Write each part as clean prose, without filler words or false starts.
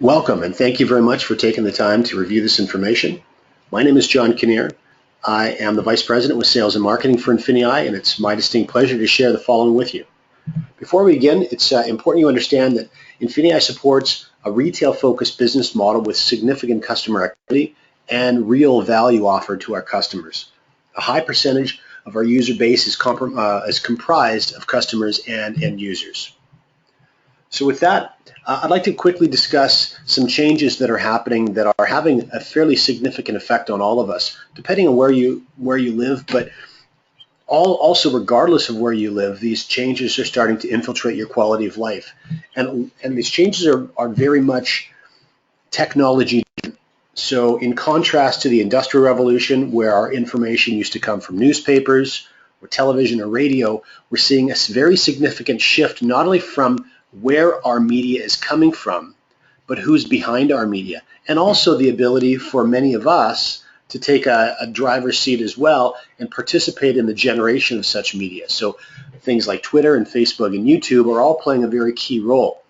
Welcome, and thank you very much for taking the time to review this information. My name is John Kinnear. I am the Vice President with Sales and Marketing for INFINii, and it's my distinct pleasure to share the following with you. Before we begin, it's important you understand that INFINii supports a retail-focused business model with significant customer activity and real value offered to our customers. A high percentage of our user base is comprised of customers and end users. So with that, I'd like to quickly discuss some changes that are happening that are having a fairly significant effect on all of us, depending on where you live, but also regardless of where you live, these changes are starting to infiltrate your quality of life. And these changes are very much technology. So in contrast to the Industrial Revolution, where our information used to come from newspapers or television or radio, we're seeing a very significant shift not only from where our media is coming from, but who's behind our media, and also the ability for many of us to take a driver's seat as well and participate in the generation of such media. So things like Twitter and Facebook and YouTube are all playing a very key role.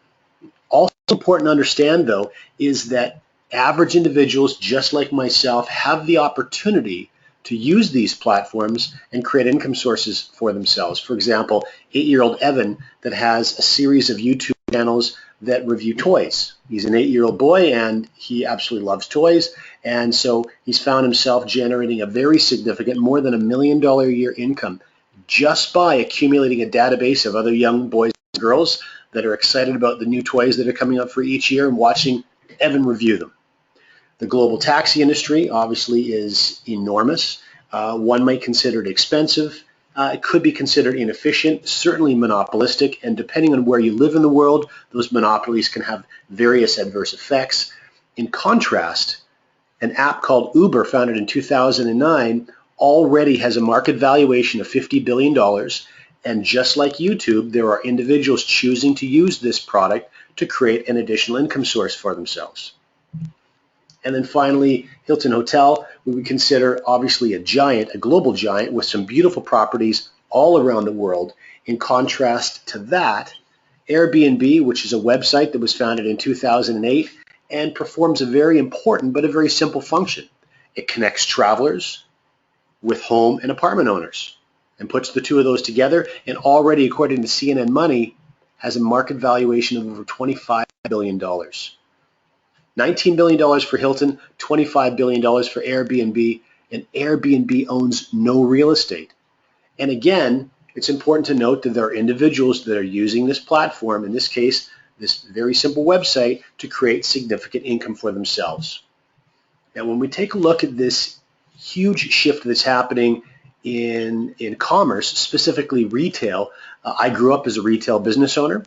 Also important to understand, though, is that average individuals, just like myself, have the opportunity to use these platforms and create income sources for themselves. For example, 8-year-old Evan that has a series of YouTube channels that review toys. He's an 8-year-old boy and he absolutely loves toys, and so he's found himself generating a very significant, more than $1 million a year income just by accumulating a database of other young boys and girls that are excited about the new toys that are coming up for each year and watching Evan review them. The global taxi industry obviously is enormous. One might consider it expensive. It could be considered inefficient, certainly monopolistic, and depending on where you live in the world, those monopolies can have various adverse effects. In contrast, an app called Uber, founded in 2009, already has a market valuation of $50 billion, and just like YouTube, there are individuals choosing to use this product to create an additional income source for themselves. And then finally, Hilton Hotel, we would consider obviously a giant, a global giant with some beautiful properties all around the world. In contrast to that, Airbnb, which is a website that was founded in 2008 and performs a very important but a very simple function. It connects travelers with home and apartment owners and puts the two of those together, and already, according to CNN Money, has a market valuation of over $25 billion. $19 billion for Hilton, $25 billion for Airbnb, and Airbnb owns no real estate. And again, it's important to note that there are individuals that are using this platform, in this case, this very simple website, to create significant income for themselves. Now, when we take a look at this huge shift that's happening in commerce, specifically retail, I grew up as a retail business owner.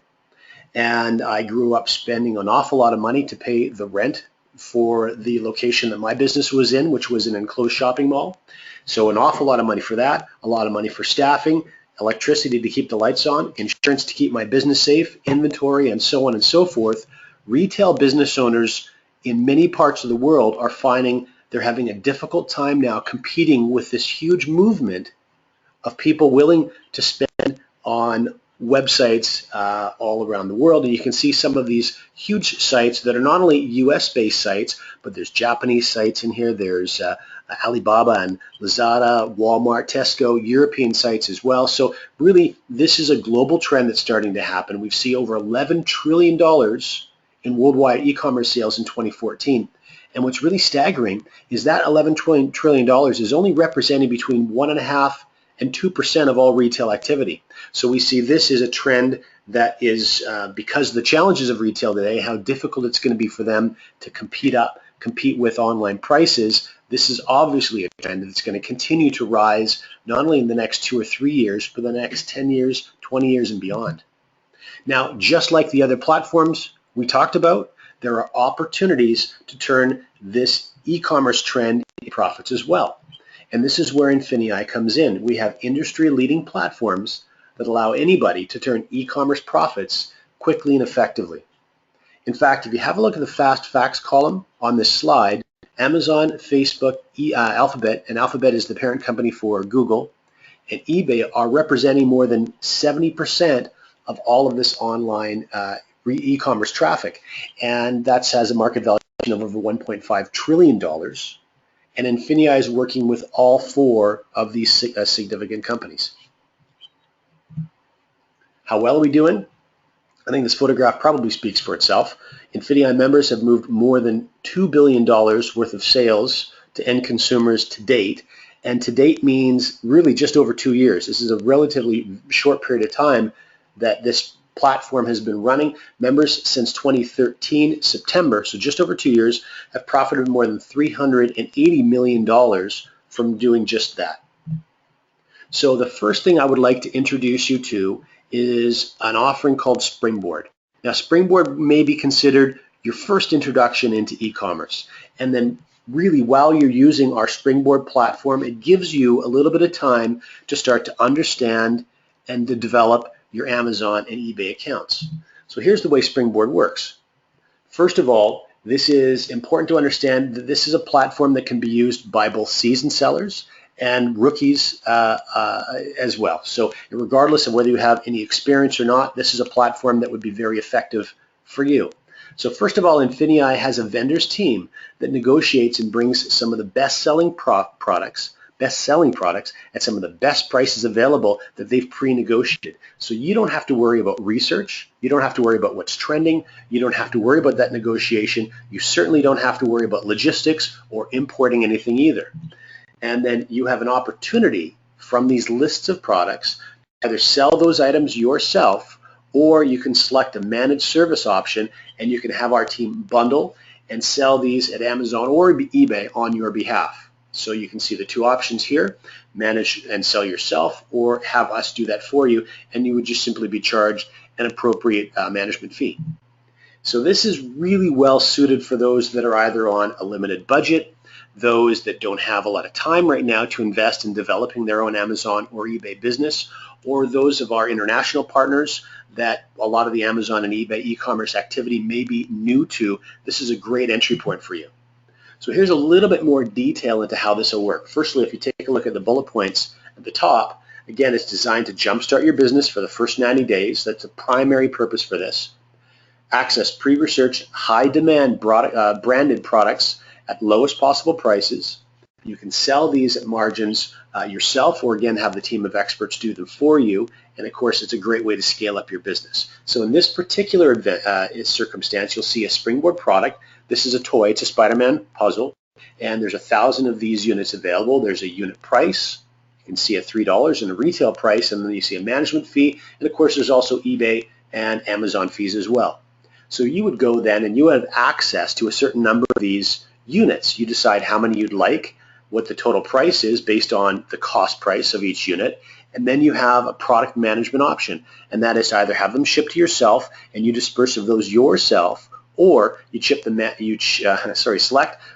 And I grew up spending an awful lot of money to pay the rent for the location that my business was in, which was an enclosed shopping mall. So an awful lot of money for that, a lot of money for staffing, electricity to keep the lights on, insurance to keep my business safe, inventory, and so on and so forth. Retail business owners in many parts of the world are finding they're having a difficult time now competing with this huge movement of people willing to spend on websites all around the world. And you can see some of these huge sites that are not only US-based sites, but there's Japanese sites in here. There's Alibaba and Lazada, Walmart, Tesco, European sites as well. So really, this is a global trend that's starting to happen. We've seen over $11 trillion in worldwide e-commerce sales in 2014. And what's really staggering is that $11 trillion is only representing between 1.5% and 2% of all retail activity. So we see this is a trend that is, because of the challenges of retail today, how difficult it's going to be for them to compete with online prices. This is obviously a trend that's going to continue to rise, not only in the next 2 or 3 years, but the next 10 years, 20 years, and beyond. Now, just like the other platforms we talked about, there are opportunities to turn this e-commerce trend into profits as well. And this is where INFINii comes in. We have industry-leading platforms that allow anybody to turn e-commerce profits quickly and effectively. In fact, if you have a look at the fast facts column on this slide, Amazon, Facebook, Alphabet, and Alphabet is the parent company for Google, and eBay are representing more than 70% of all of this online e-commerce traffic, and that has a market valuation of over $1.5 trillion. And INFINii is working with all four of these significant companies. How well are we doing? I think this photograph probably speaks for itself. INFINii members have moved more than $2 billion worth of sales to end consumers to date. And to date means really just over 2 years. This is a relatively short period of time that this platform has been running. Members since 2013, September, so just over 2 years, have profited more than $380 million from doing just that. So the first thing I would like to introduce you to is an offering called Springboard. Now, Springboard may be considered your first introduction into e-commerce. And then really, while you're using our Springboard platform, it gives you a little bit of time to start to understand and to develop your Amazon and eBay accounts. So here's the way Springboard works. First of all, this is important to understand that this is a platform that can be used by both seasoned sellers and rookies as well. So regardless of whether you have any experience or not, this is a platform that would be very effective for you. So first of all, INFINii has a vendors team that negotiates and brings some of the best-selling products at some of the best prices available that they've pre-negotiated. So you don't have to worry about research. You don't have to worry about what's trending. You don't have to worry about that negotiation. You certainly don't have to worry about logistics or importing anything either. And then you have an opportunity from these lists of products to either sell those items yourself, or you can select a managed service option and you can have our team bundle and sell these at Amazon or eBay on your behalf. So you can see the two options here: manage and sell yourself, or have us do that for you, and you would just simply be charged an appropriate management fee. So this is really well suited for those that are either on a limited budget, those that don't have a lot of time right now to invest in developing their own Amazon or eBay business, or those of our international partners that a lot of the Amazon and eBay e-commerce activity may be new to. This is a great entry point for you. So here's a little bit more detail into how this will work. Firstly, if you take a look at the bullet points at the top, again, it's designed to jumpstart your business for the first 90 days. That's the primary purpose for this. Access pre-researched, high-demand branded products at lowest possible prices. You can sell these at margins yourself, or again have the team of experts do them for you. And of course, it's a great way to scale up your business. So in this particular circumstance, you'll see a Springboard product. This is a toy. It's a Spider-Man puzzle, and there's 1,000 of these units available. There's a unit price. You can see at $3 and a retail price, and then you see a management fee. And of course, there's also eBay and Amazon fees as well. So you would go then and you have access to a certain number of these units. You decide how many you'd like, what the total price is based on the cost price of each unit, and then you have a product management option, and that is to either have them shipped to yourself and you disperse of those yourself, or you select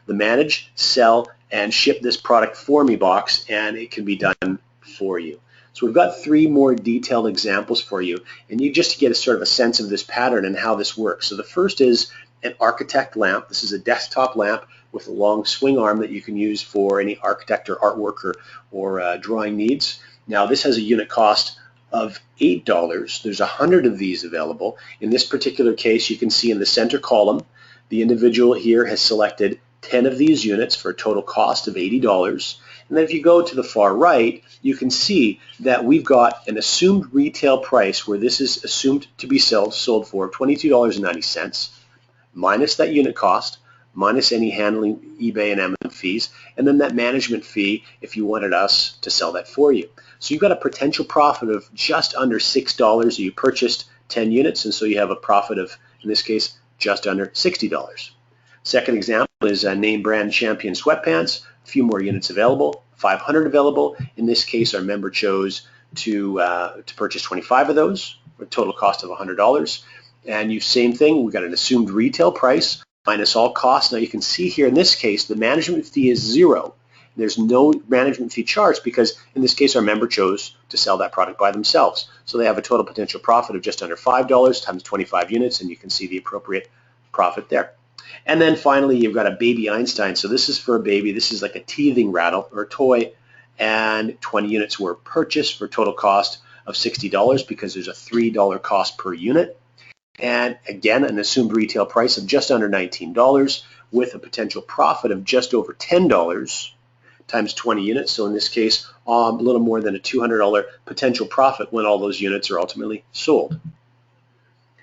the manage, sell, and ship this product for me box, and it can be done for you. So we've got 3 more detailed examples for you, and you just get a sort of a sense of this pattern and how this works. So the first is an architect lamp. This is a desktop lamp with a long swing arm that you can use for any architect or artwork or drawing needs. Now this has a unit cost of $8. There's 100 of these available. In this particular case, you can see in the center column, the individual here has selected 10 of these units for a total cost of $80. And then if you go to the far right, you can see that we've got an assumed retail price where this is assumed to be sold for $22.90, minus that unit cost, minus any handling eBay and Amazon fees, and then that management fee if you wanted us to sell that for you. So you've got a potential profit of just under $6. You purchased 10 units, and so you have a profit of, in this case, just under $60. Second example is name brand Champion sweatpants. A few more units available, 500 available. In this case, our member chose to purchase 25 of those, with a total cost of $100. And same thing, we've got an assumed retail price minus all costs. Now you can see here in this case, the management fee is $0. There's no management fee charged because in this case, our member chose to sell that product by themselves. So they have a total potential profit of just under $5 times 25 units, and you can see the appropriate profit there. And then finally, you've got a baby Einstein. So this is for a baby. This is like a teething rattle or a toy, and 20 units were purchased for a total cost of $60 because there's a $3 cost per unit. and again an assumed retail price of just under $19 with a potential profit of just over $10 times 20 units. So in this case, a little more than a $200 potential profit when all those units are ultimately sold.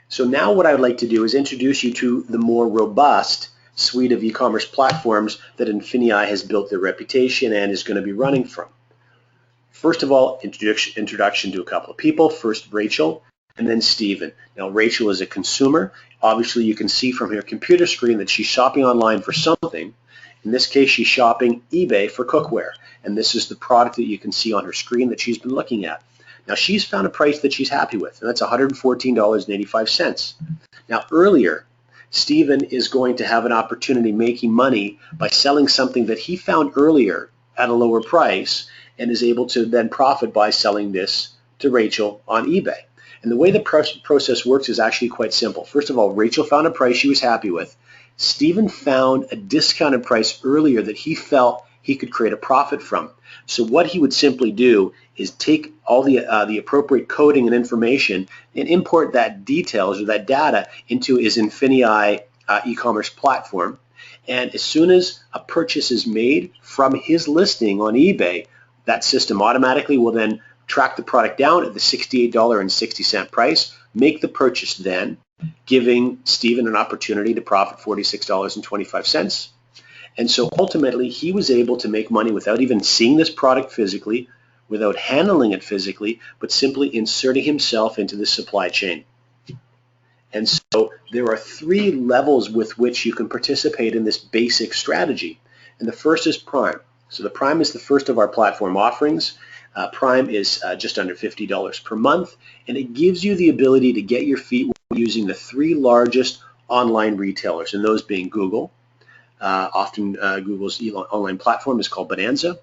So now what I would like to do is introduce you to the more robust suite of e-commerce platforms that INFINii has built their reputation and is going to be running from. First of all, introduction to a couple of people. First, Rachel, and then Stephen. Now, Rachel is a consumer. Obviously, you can see from her computer screen that she's shopping online for something. In this case, she's shopping eBay for cookware, and this is the product that you can see on her screen that she's been looking at. Now, she's found a price that she's happy with, and that's $114.85. Now, earlier, Stephen is going to have an opportunity making money by selling something that he found earlier at a lower price and is able to then profit by selling this to Rachel on eBay. And the way the process works is actually quite simple. First of all, Rachel found a price she was happy with. Stephen found a discounted price earlier that he felt he could create a profit from. So what he would simply do is take all the appropriate coding and information and import that details or that data into his INFINii e-commerce platform. And as soon as a purchase is made from his listing on eBay, that system automatically will then track the product down at the $68.60 price, make the purchase then, giving Stephen an opportunity to profit $46.25. And so ultimately, he was able to make money without even seeing this product physically, without handling it physically, but simply inserting himself into the supply chain. And so there are 3 levels with which you can participate in this basic strategy. And the first is Prime. So the Prime is the first of our platform offerings. Prime is just under $50 per month, and it gives you the ability to get your feet using the 3 largest online retailers, and those being Google. Often Google's online platform is called Bonanza,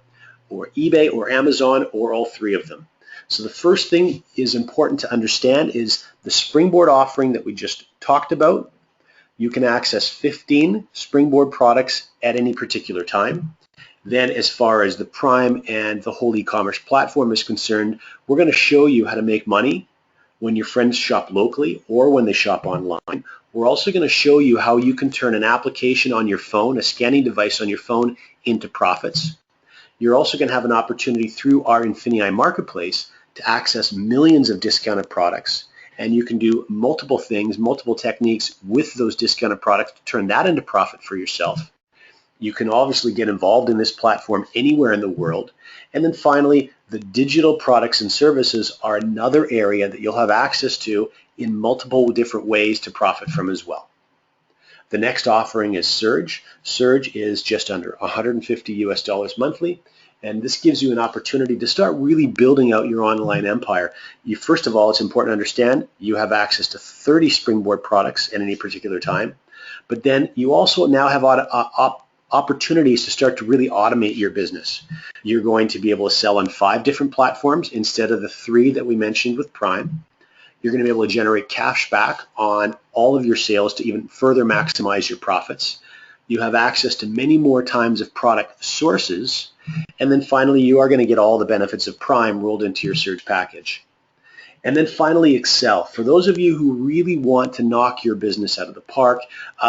or eBay, or Amazon, or all 3 of them. So the first thing is important to understand is the Springboard offering that we just talked about. You can access 15 Springboard products at any particular time. Then as far as the Prime and the whole e-commerce platform is concerned, we're going to show you how to make money when your friends shop locally or when they shop online. We're also going to show you how you can turn an application on your phone, a scanning device on your phone, into profits. You're also going to have an opportunity through our INFINii marketplace to access millions of discounted products. And you can do multiple things, multiple techniques with those discounted products to turn that into profit for yourself. You can obviously get involved in this platform anywhere in the world. And then finally, the digital products and services are another area that you'll have access to in multiple different ways to profit from as well. The next offering is Surge. Surge is just under $150 monthly, and this gives you an opportunity to start really building out your online empire. First of all, it's important to understand you have access to 30 Springboard products at any particular time, but then you also now have opportunities to start to really automate your business. You're going to be able to sell on 5 different platforms instead of the 3 that we mentioned with Prime. You're going to be able to generate cash back on all of your sales to even further maximize your profits. You have access to many more times of product sources. And then finally, you are going to get all the benefits of Prime rolled into your Surge package. And then finally, Excel. For those of you who really want to knock your business out of the park,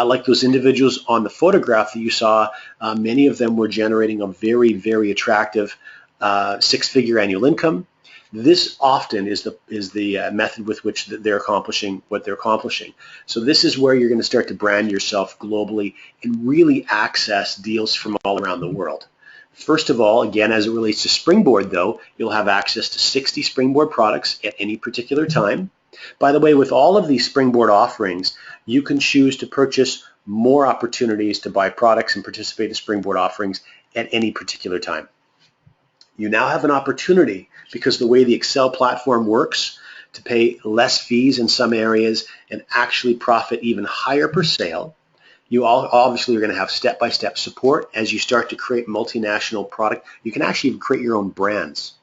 like those individuals on the photograph that you saw, many of them were generating a very, very attractive 6-figure annual income. This often is the method with which they're accomplishing what they're accomplishing. So this is where you're going to start to brand yourself globally and really access deals from all around the world. First of all, again, as it relates to Springboard, though, you'll have access to 60 Springboard products at any particular time. By the way, with all of these Springboard offerings, you can choose to purchase more opportunities to buy products and participate in Springboard offerings at any particular time. You now have an opportunity, because the way the Excel platform works, to pay less fees in some areas and actually profit even higher per sale. You obviously are going to have step-by-step support as you start to create multinational product. You can actually even create your own brands.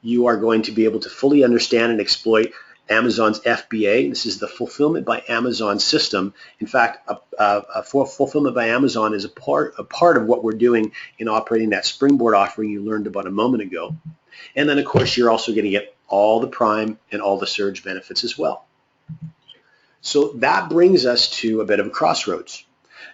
You are going to be able to fully understand and exploit Amazon's FBA. This is the Fulfillment by Amazon system. In fact, Fulfillment by Amazon is a part of what we're doing in operating that Springboard offering you learned about a moment ago. And then, of course, you're also going to get all the Prime and all the Surge benefits as well. So that brings us to a bit of a crossroads.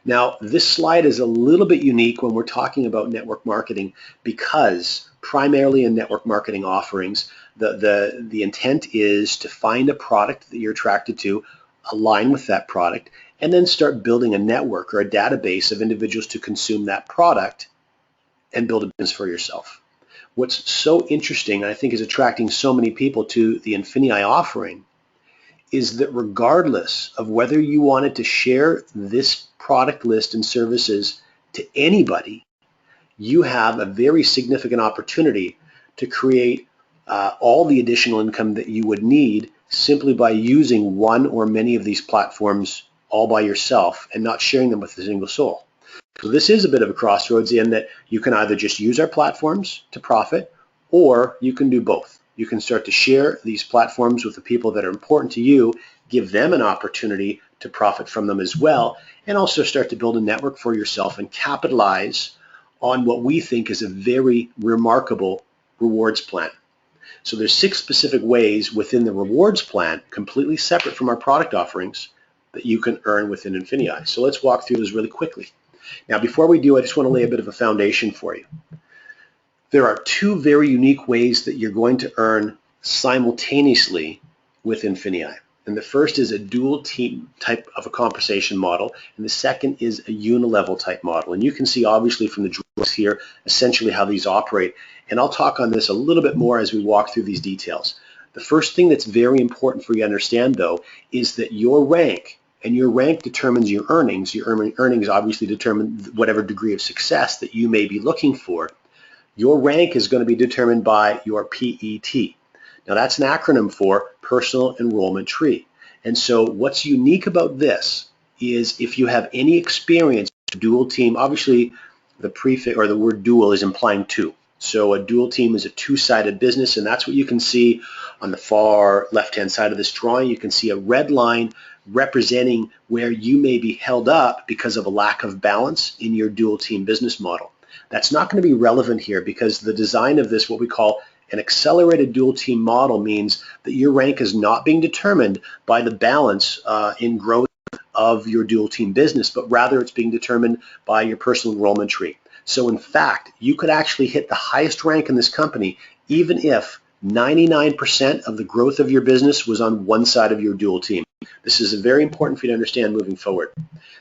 Now, this slide is a little bit unique when we're talking about network marketing because primarily in network marketing offerings, the intent is to find a product that you're attracted to, align with that product, and then start building a network or a database of individuals to consume that product and build a business for yourself. What's so interesting, and I think is attracting so many people to the INFINii offering, is that regardless of whether you wanted to share this product list and services to anybody, you have a very significant opportunity to create all the additional income that you would need simply by using one or many of these platforms all by yourself and not sharing them with a single soul. So this is a bit of a crossroads in that you can either just use our platforms to profit, or you can do both. You can start to share these platforms with the people that are important to you, give them an opportunity to profit from them as well, and also start to build a network for yourself and capitalize on what we think is a very remarkable rewards plan. So there's 6 specific ways within the rewards plan, completely separate from our product offerings, that you can earn within INFINii. So let's walk through those really quickly. Now, before we do, I just want to lay a bit of a foundation for you. There are 2 very unique ways that you're going to earn simultaneously with INFINii. And the first is a dual team type of a compensation model, and the second is a unilevel type model. And you can see obviously from the drawings here essentially how these operate. And I'll talk on this a little bit more as we walk through these details. The first thing that's very important for you to understand, though, is that your rank, and your rank determines your earnings. Your earnings obviously determine whatever degree of success that you may be looking for. Your rank is going to be determined by your PET. Now that's an acronym for Personal Enrollment Tree. And so what's unique about this is if you have any experience with dual team, obviously the prefix or the word dual is implying 2. So a dual team is a 2-sided business, and that's what you can see on the far left-hand side of this drawing. You can see a red line representing where you may be held up because of a lack of balance in your dual team business model. That's not going to be relevant here because the design of this, what we call an accelerated dual team model, means that your rank is not being determined by the balance in growth of your dual team business, but rather it's being determined by your personal enrollment tree. So in fact, you could actually hit the highest rank in this company even if 99% of the growth of your business was on one side of your dual team. This is very important for you to understand moving forward.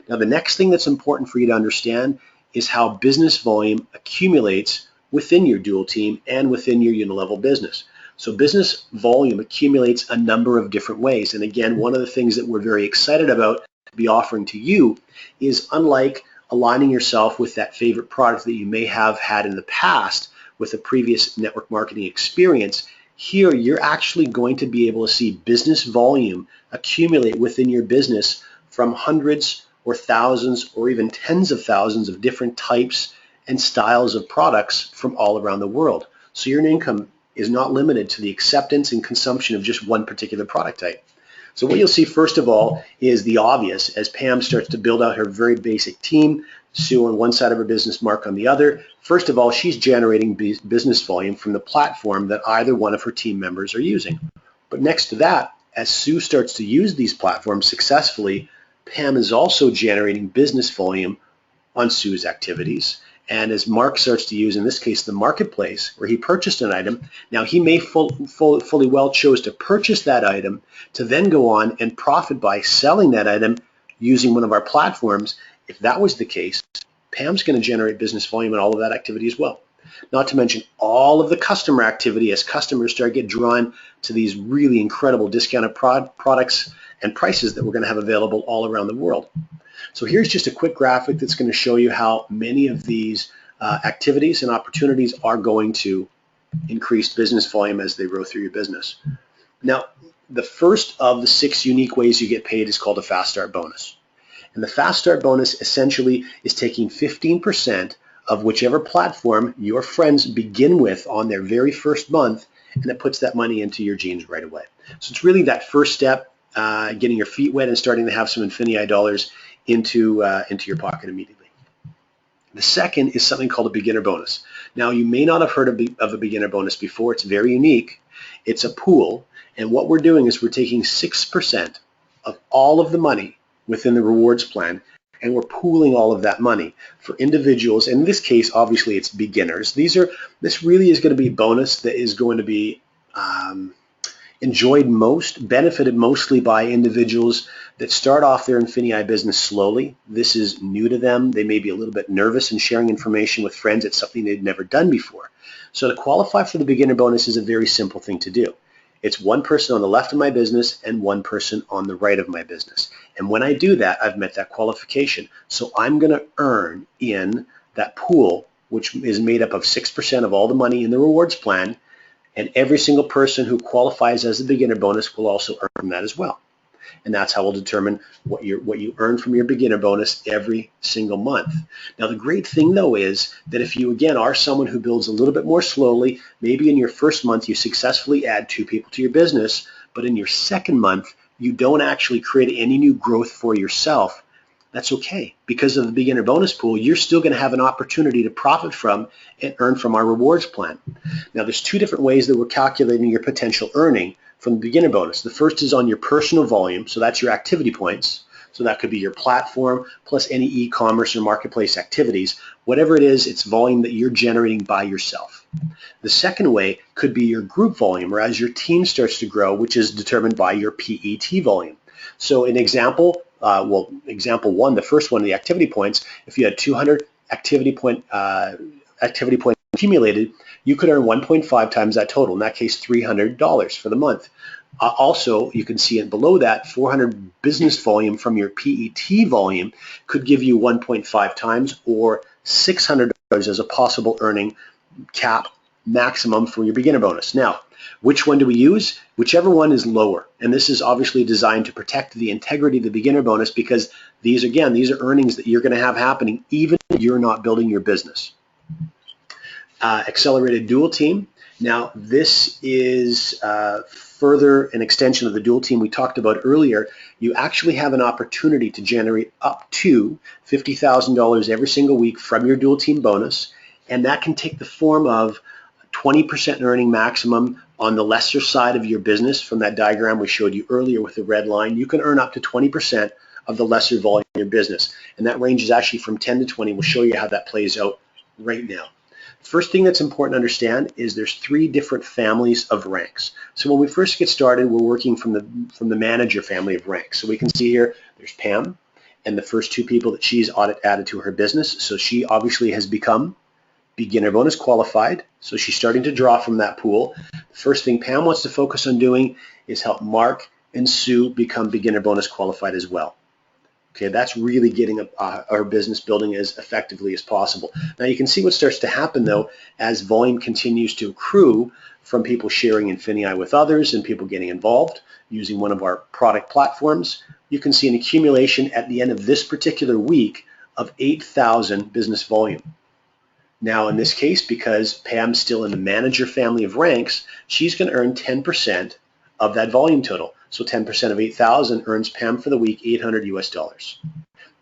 Now, the next thing that's important for you to understand is how business volume accumulates within your dual team and within your unilevel business. So business volume accumulates a number of different ways. And again, one of the things that we're very excited about to be offering to you is, unlike aligning yourself with that favorite product that you may have had in the past with a previous network marketing experience, here you're actually going to be able to see business volume accumulate within your business from hundreds or thousands or even tens of thousands of different types and styles of products from all around the world. So your income is not limited to the acceptance and consumption of just one particular product type. So what you'll see first of all is the obvious as Pam starts to build out her very basic team, Sue on one side of her business, Mark on the other. First of all, she's generating business volume from the platform that either one of her team members are using. But next to that, as Sue starts to use these platforms successfully, Pam is also generating business volume on Sue's activities. And as Mark starts to use, in this case, the marketplace where he purchased an item, now he may fully well chose to purchase that item to then go on and profit by selling that item using one of our platforms. If that was the case, Pam's going to generate business volume in all of that activity as well. Not to mention all of the customer activity as customers start to get drawn to these really incredible discounted products and prices that we're going to have available all around the world. So here's just a quick graphic that's going to show you how many of these activities and opportunities are going to increase business volume as they grow through your business. Now, the first of the 6 unique ways you get paid is called a Fast Start bonus. And the Fast Start bonus essentially is taking 15% of whichever platform your friends begin with on their very first month, and it puts that money into your jeans right away. So it's really that first step, getting your feet wet and starting to have some INFINii dollars into your pocket immediately. The second is something called a beginner bonus. Now, you may not have heard of a beginner bonus before. It's very unique. It's a pool, and what we're doing is we're taking 6% of all of the money within the rewards plan, and we're pooling all of that money for individuals. In this case, obviously, it's beginners. This really is going to be a bonus that is going to be enjoyed most, benefited mostly by individuals that start off their INFINii business slowly. This is new to them. They may be a little bit nervous in sharing information with friends. It's something they've never done before. So to qualify for the beginner bonus is a very simple thing to do. It's one person on the left of my business and one person on the right of my business. And when I do that, I've met that qualification. So I'm going to earn in that pool, which is made up of 6% of all the money in the rewards plan, and every single person who qualifies as a beginner bonus will also earn that as well. And that's how we'll determine what you earn from your beginner bonus every single month. Now, the great thing, though, is that if you, again, are someone who builds a little bit more slowly, maybe in your first month you successfully add 2 people to your business, but in your second month you don't actually create any new growth for yourself, that's okay. Because of the beginner bonus pool, you're still going to have an opportunity to profit from and earn from our rewards plan. Now, there's 2 different ways that we're calculating your potential earning from the beginner bonus. The first is on your personal volume, so that's your activity points. So that could be your platform plus any e-commerce or marketplace activities. Whatever it is, it's volume that you're generating by yourself. The second way could be your group volume, or as your team starts to grow, which is determined by your PET volume. So an example, example 1, the first one, the activity points, if you had 200 activity point accumulated, you could earn 1.5 times that total, in that case $300 for the month. Also, you can see it below that, 400 business volume from your PET volume could give you 1.5 times, or $600 as a possible earning cap maximum for your beginner bonus. Now, which one do we use? Whichever one is lower. And this is obviously designed to protect the integrity of the beginner bonus, because these are earnings that you're going to have happening even if you're not building your business. Accelerated dual team. Now, this is further an extension of the dual team we talked about earlier. You actually have an opportunity to generate up to $50,000 every single week from your dual team bonus, and that can take the form of 20% earning maximum on the lesser side of your business. From that diagram we showed you earlier with the red line, you can earn up to 20% of the lesser volume of your business, and that range is actually from 10 to 20. We'll show you how that plays out right now. First thing that's important to understand is there's 3 different families of ranks. So when we first get started, we're working from the manager family of ranks. So we can see here there's Pam and the first 2 people that she's added to her business. So she obviously has become beginner bonus qualified. So she's starting to draw from that pool. The first thing Pam wants to focus on doing is help Mark and Sue become beginner bonus qualified as well. Okay, that's really getting our business building as effectively as possible. Now you can see what starts to happen, though, as volume continues to accrue from people sharing INFINii with others and people getting involved using one of our product platforms. You can see an accumulation at the end of this particular week of 8,000 business volume. Now in this case, because Pam's still in the manager family of ranks, she's going to earn 10% of that volume total. So 10% of 8,000 earns Pam for the week $800 US.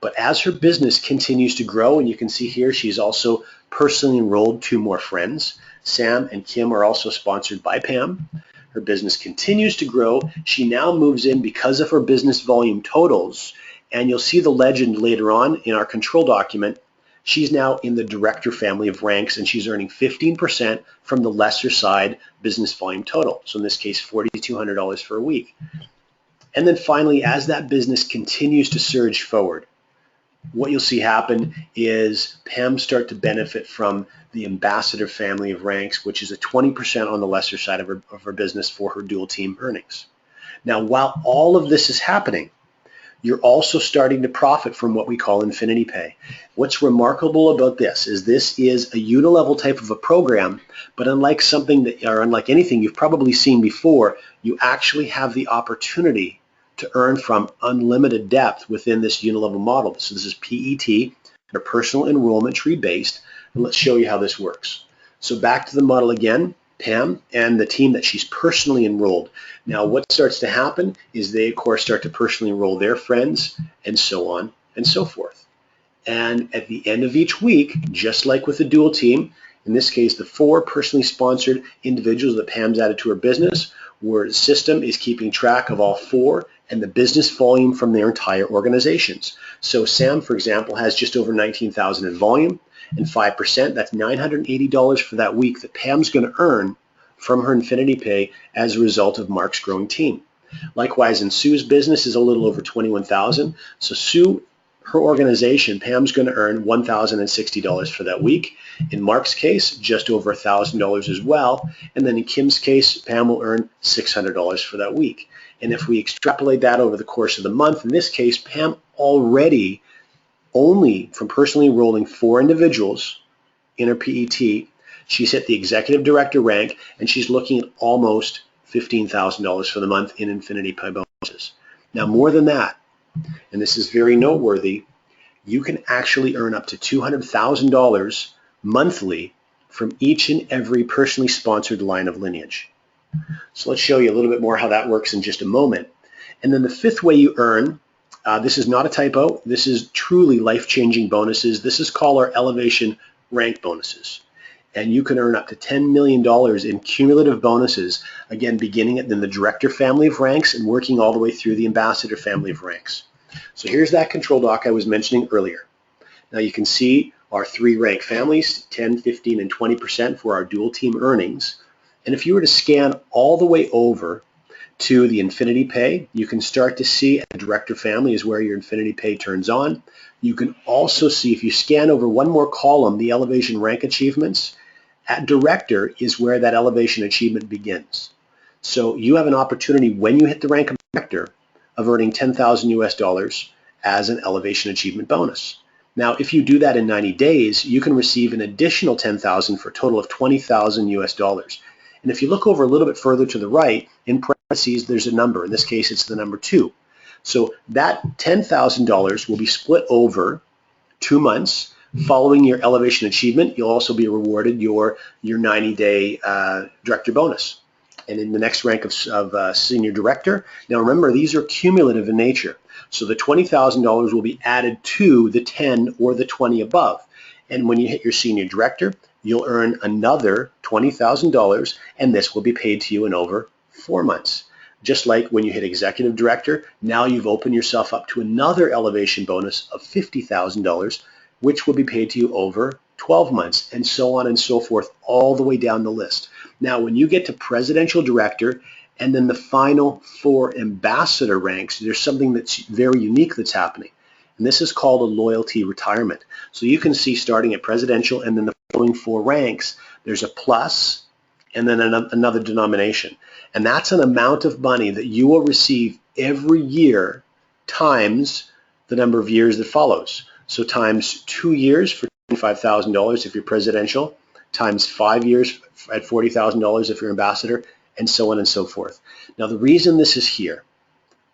But as her business continues to grow, and you can see here she's also personally enrolled 2 more friends. Sam and Kim are also sponsored by Pam. Her business continues to grow. She now moves in because of her business volume totals, and you'll see the legend later on in our control document. She's now in the director family of ranks, and she's earning 15% from the lesser side business volume total. So in this case, $4,200 for a week. And then finally, as that business continues to surge forward, what you'll see happen is Pam start to benefit from the ambassador family of ranks, which is a 20% on the lesser side of her business for her dual team earnings. Now, while all of this is happening, you're also starting to profit from what we call INFINII Pay. What's remarkable about this is a unilevel type of a program, but unlike anything you've probably seen before, you actually have the opportunity to earn from unlimited depth within this unilevel model. So this is PET, or personal enrollment tree based, and let's show you how this works. So back to the model again. Pam and the team that she's personally enrolled. Now what starts to happen is they of course start to personally enroll their friends, and so on and so forth. And at the end of each week, just like with the dual team, in this case the 4 personally sponsored individuals that Pam's added to her business, where the system is keeping track of all 4 and the business volume from their entire organizations. So Sam, for example, has just over 19,000 in volume, and 5%, that's $980 for that week that Pam's going to earn from her INFINii Pay as a result of Mark's growing team. Likewise, in Sue's business is a little over 21,000. So Sue, her organization, Pam's going to earn $1,060 for that week. In Mark's case, just over $1,000 as well. And then in Kim's case, Pam will earn $600 for that week. And if we extrapolate that over the course of the month, in this case, Pam already, only from personally enrolling 4 individuals in her PET, she's hit the executive director rank, and she's looking at almost $15,000 for the month in INFINii Pay bonuses. Now, more than that, and this is very noteworthy, you can actually earn up to $200,000 monthly from each and every personally sponsored line of lineage. So let's show you a little bit more how that works in just a moment. And then the 5th way you earn, this is not a typo, this is truly life-changing bonuses. This is called our elevation rank bonuses. And you can earn up to $10 million in cumulative bonuses, again, beginning in the director family of ranks and working all the way through the ambassador family of ranks. So here's that control doc I was mentioning earlier. Now you can see our 3 rank families, 10, 15, and 20% for our dual team earnings. And if you were to scan all the way over to the INFINii Pay, you can start to see the director family is where your INFINii Pay turns on. You can also see, if you scan over one more column, the elevation rank achievements. At director is where that elevation achievement begins. So you have an opportunity when you hit the rank of director of earning $10,000 as an elevation achievement bonus. Now, if you do that in 90 days, you can receive an additional $10,000 for a total of $20,000. And if you look over a little bit further to the right, in parentheses, there's a number. In this case, it's the number 2. So that $10,000 will be split over 2 months. Following your elevation achievement, you'll also be rewarded your 90-day director bonus. And in the next rank of senior director, now remember, these are cumulative in nature. So the $20,000 will be added to the 10 or the 20 above. And when you hit your senior director, you'll earn another $20,000, and this will be paid to you in over 4 months. Just like when you hit executive director, now you've opened yourself up to another elevation bonus of $50,000, which will be paid to you over 12 months, and so on and so forth, all the way down the list. Now, when you get to presidential director and then the final 4 ambassador ranks, there's something that's very unique that's happening. And this is called a loyalty retirement. So you can see starting at presidential and then the following 4 ranks, there's a plus and then another denomination. And that's an amount of money that you will receive every year times the number of years that follows. So times 2 years for $25,000 if you're presidential, times 5 years at $40,000 if you're ambassador, and so on and so forth. Now the reason this is here,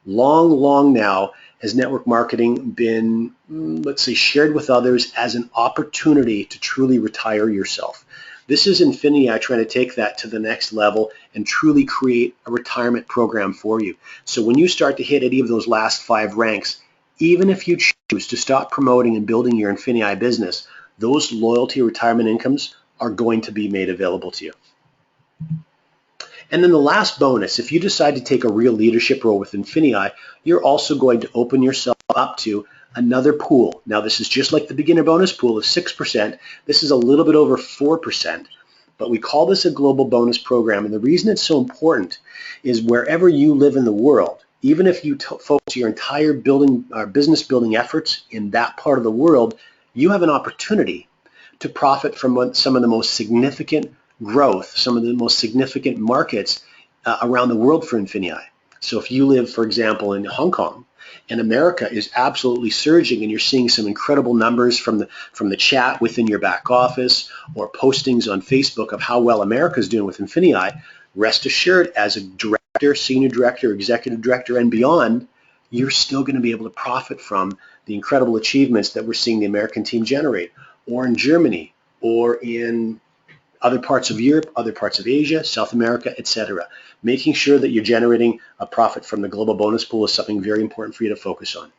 long now has network marketing been, let's say, shared with others as an opportunity to truly retire yourself. This is INFINii trying to take that to the next level and truly create a retirement program for you. So when you start to hit any of those last 5 ranks, even if you choose to stop promoting and building your INFINii business, those loyalty retirement incomes are going to be made available to you. And then the last bonus, if you decide to take a real leadership role with INFINii, you're also going to open yourself up to another pool. Now this is just like the beginner bonus pool of 6%. This is a little bit over 4%, but we call this a global bonus program. And the reason it's so important is wherever you live in the world, even if you focus your entire business building efforts in that part of the world, you have an opportunity to profit from some of the most significant growth, some of the most significant markets around the world for INFINii. So if you live, for example, in Hong Kong, and America is absolutely surging, and you're seeing some incredible numbers from the chat within your back office or postings on Facebook of how well America is doing with INFINii, rest assured, as a director, senior director, executive director, and beyond, you're still going to be able to profit from the incredible achievements that we're seeing the American team generate, or in Germany, or in other parts of Europe, other parts of Asia, South America, etc. Making sure that you're generating a profit from the global bonus pool is something very important for you to focus on.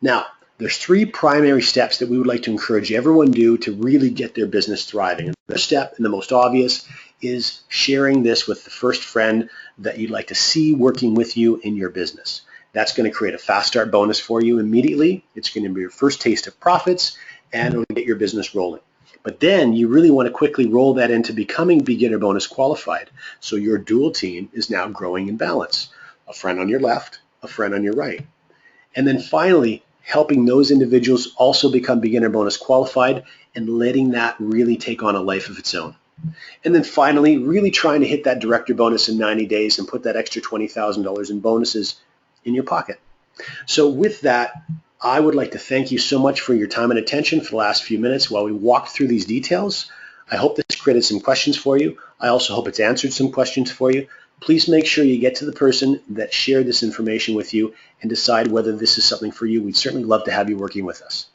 Now, there's 3 primary steps that we would like to encourage everyone to do to really get their business thriving. And the first step, and the most obvious, is sharing this with the first friend that you'd like to see working with you in your business. That's going to create a fast start bonus for you immediately. It's going to be your first taste of profits, and it'll get your business rolling. But then you really want to quickly roll that into becoming beginner bonus qualified. So your dual team is now growing in balance. A friend on your left, a friend on your right. And then finally, helping those individuals also become beginner bonus qualified and letting that really take on a life of its own. And then finally, really trying to hit that director bonus in 90 days and put that extra $20,000 in bonuses in your pocket. So with that, I would like to thank you so much for your time and attention for the last few minutes while we walked through these details. I hope this created some questions for you. I also hope it's answered some questions for you. Please make sure you get to the person that shared this information with you and decide whether this is something for you. We'd certainly love to have you working with us.